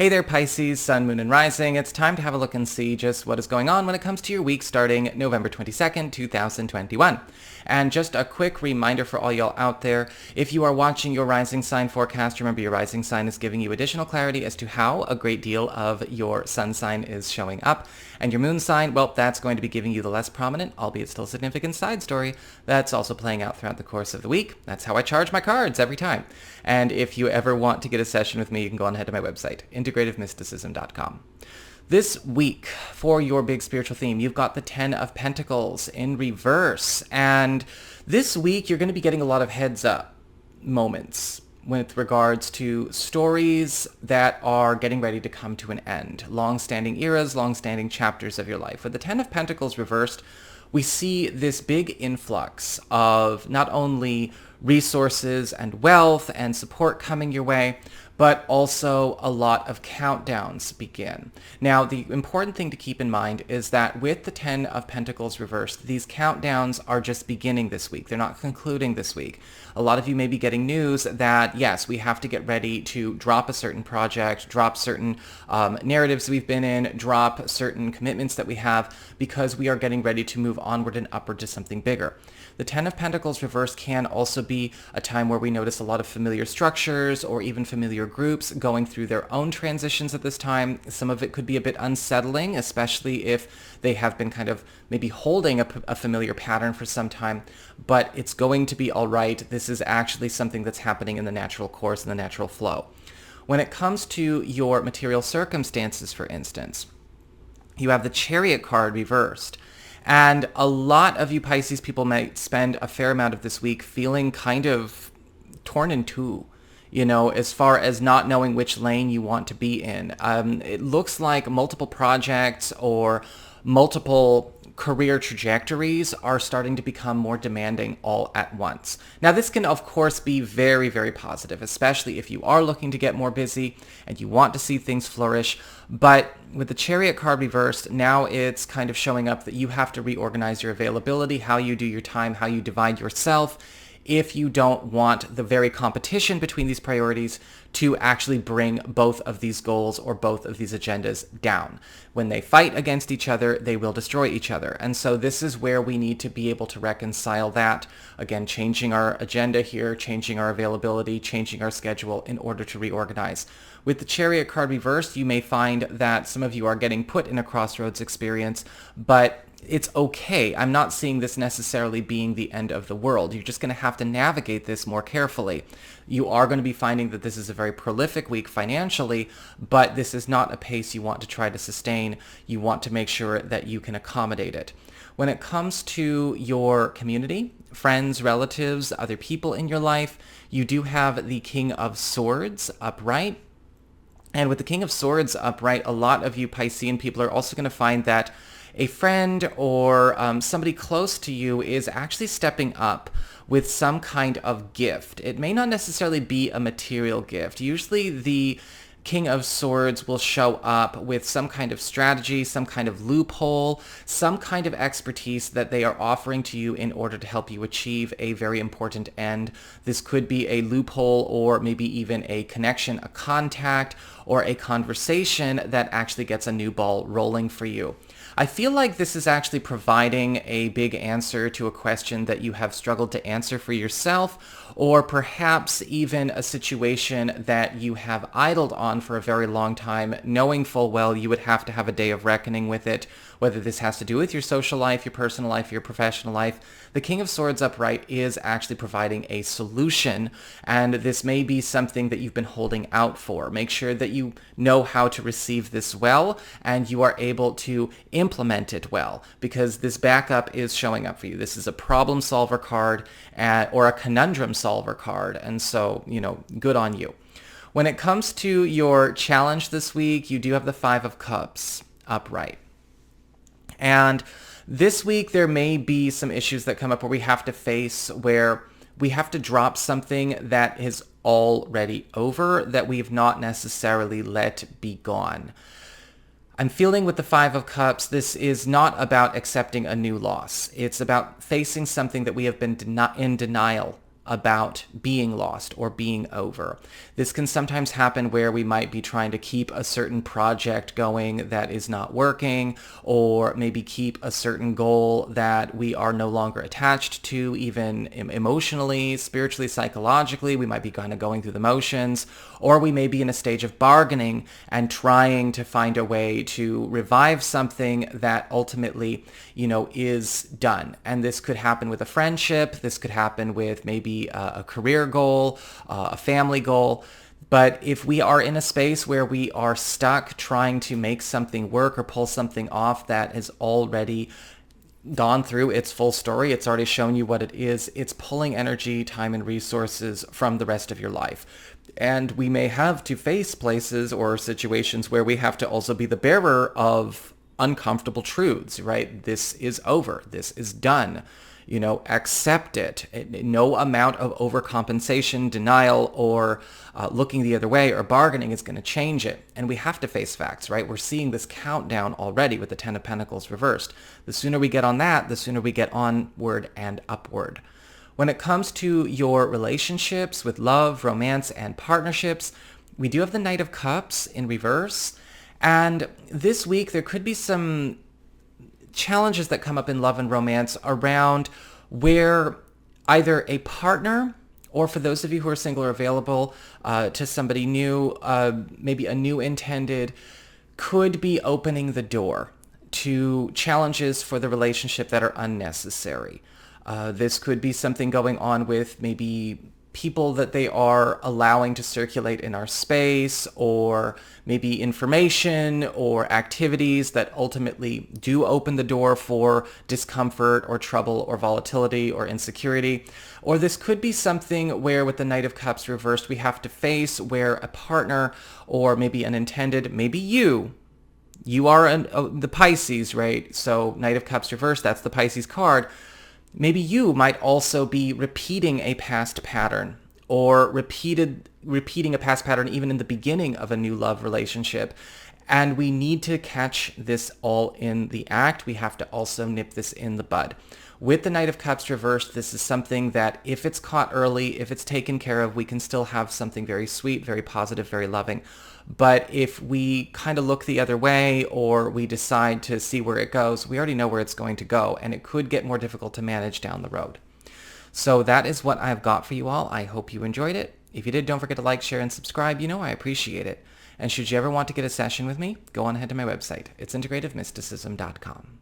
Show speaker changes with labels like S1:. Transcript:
S1: Hey there, Pisces, Sun, Moon, and Rising. It's time to have a look and see just what is going on when it comes to your week starting November 22nd, 2021. And just a quick reminder for all y'all out there, if you are watching your rising sign forecast, remember your rising sign is giving you additional clarity as to how a great deal of your sun sign is showing up. And your moon sign, well, that's going to be giving you the less prominent, albeit still significant side story that's also playing out throughout the course of the week. That's how I charge my cards every time. And if you ever want to get a session with me, you can go on ahead to my website, integrativemysticism.com. This week, for your big spiritual theme, you've got the 10 of Pentacles in reverse. And this week, you're going to be getting a lot of heads up moments with regards to stories that are getting ready to come to an end. Long-standing eras, long-standing chapters of your life. With the 10 of Pentacles reversed, we see this big influx of not only resources and wealth and support coming your way, but also a lot of countdowns begin. Now, the important thing to keep in mind is that with the 10 of Pentacles reversed, these countdowns are just beginning this week. They're not concluding this week. A lot of you may be getting news that, yes, we have to get ready to drop a certain project, drop certain narratives we've been in, drop certain commitments that we have, because we are getting ready to move onward and upward to something bigger. The 10 of Pentacles reversed can also be a time where we notice a lot of familiar structures or even familiar groups going through their own transitions at this time. Some of it could be a bit unsettling, especially if they have been kind of maybe holding a familiar pattern for some time, but it's going to be all right. This is actually something that's happening in the natural course and the natural flow. When it comes to your material circumstances, for instance, you have the Chariot card reversed. And a lot of you Pisces people might spend a fair amount of this week feeling kind of torn in two, as far as not knowing which lane you want to be in. It looks like multiple projects or multiple career trajectories are starting to become more demanding all at once. Now, this can, of course, be very, very positive, especially if you are looking to get more busy and you want to see things flourish. But with the Chariot card reversed, now it's kind of showing up that you have to reorganize your availability, how you do your time, how you divide yourself, if you don't want the very competition between these priorities to actually bring both of these goals or both of these agendas down. When they fight against each other, they will destroy each other. And so this is where we need to be able to reconcile that. Again, changing our agenda here, changing our availability, changing our schedule in order to reorganize. With the Chariot card reversed, you may find that some of you are getting put in a crossroads experience, but it's okay. I'm not seeing this necessarily being the end of the world. You're just going to have to navigate this more carefully. You are going to be finding that this is a very prolific week financially, but this is not a pace you want to try to sustain. You want to make sure that you can accommodate it. When it comes to your community, friends, relatives, other people in your life, you do have the King of Swords upright. And with the King of Swords upright, a lot of you Piscean people are also going to find that a friend or somebody close to you is actually stepping up with some kind of gift. It may not necessarily be a material gift. Usually the King of Swords will show up with some kind of strategy, some kind of loophole, some kind of expertise that they are offering to you in order to help you achieve a very important end. This could be a loophole or maybe even a connection, a contact, or a conversation that actually gets a new ball rolling for you. I feel like this is actually providing a big answer to a question that you have struggled to answer for yourself, or perhaps even a situation that you have idled on for a very long time, knowing full well you would have to have a day of reckoning with it, whether this has to do with your social life, your personal life, your professional life. The King of Swords upright is actually providing a solution, and this may be something that you've been holding out for. Make sure that you know how to receive this well, and you are able to implement it well, because this backup is showing up for you. This is a problem solver card or a conundrum solver card, and so, good on you. When it comes to your challenge this week, you do have the Five of Cups upright. And this week there may be some issues that come up where we have to face, where we have to drop something that is already over, that we've not necessarily let be gone. I'm feeling with the Five of Cups, this is not about accepting a new loss. It's about facing something that we have been in denial about being lost or being over. This can sometimes happen where we might be trying to keep a certain project going that is not working, or maybe keep a certain goal that we are no longer attached to, even emotionally, spiritually, psychologically. We might be kind of going through the motions, or we may be in a stage of bargaining and trying to find a way to revive something that ultimately, is done. And this could happen with a friendship. This could happen with maybe a career goal, a family goal. But if we are in a space where we are stuck trying to make something work or pull something off that has already gone through its full story, it's already shown you what it is, it's pulling energy, time, and resources from the rest of your life. And we may have to face places or situations where we have to also be the bearer of uncomfortable truths, right? This is over. This is done. Accept it. No amount of overcompensation, denial, or looking the other way or bargaining is going to change it. And we have to face facts, right? We're seeing this countdown already with the Ten of Pentacles reversed. The sooner we get on that, the sooner we get onward and upward. When it comes to your relationships with love, romance, and partnerships, we do have the Knight of Cups in reverse. And this week, there could be some challenges that come up in love and romance around where either a partner, or for those of you who are single or available to somebody new, maybe a new intended, could be opening the door to challenges for the relationship that are unnecessary. This could be something going on with maybe people that they are allowing to circulate in our space, or maybe information or activities that ultimately do open the door for discomfort or trouble or volatility or insecurity. Or this could be something where with the Knight of Cups reversed, we have to face where a partner or maybe an intended, maybe you are the Pisces, right? So Knight of Cups reversed, that's the Pisces card. Maybe you might also be repeating a past pattern, or repeating a past pattern even in the beginning of a new love relationship. And we need to catch this all in the act. We have to also nip this in the bud. With the Knight of Cups reversed, this is something that if it's caught early, if it's taken care of, we can still have something very sweet, very positive, very loving. But if we kind of look the other way, or we decide to see where it goes, we already know where it's going to go, and it could get more difficult to manage down the road. So that is what I've got for you all. I hope you enjoyed it. If you did, don't forget to like, share, and subscribe. I appreciate it. And should you ever want to get a session with me, go on ahead to my website. It's integrativemysticism.com.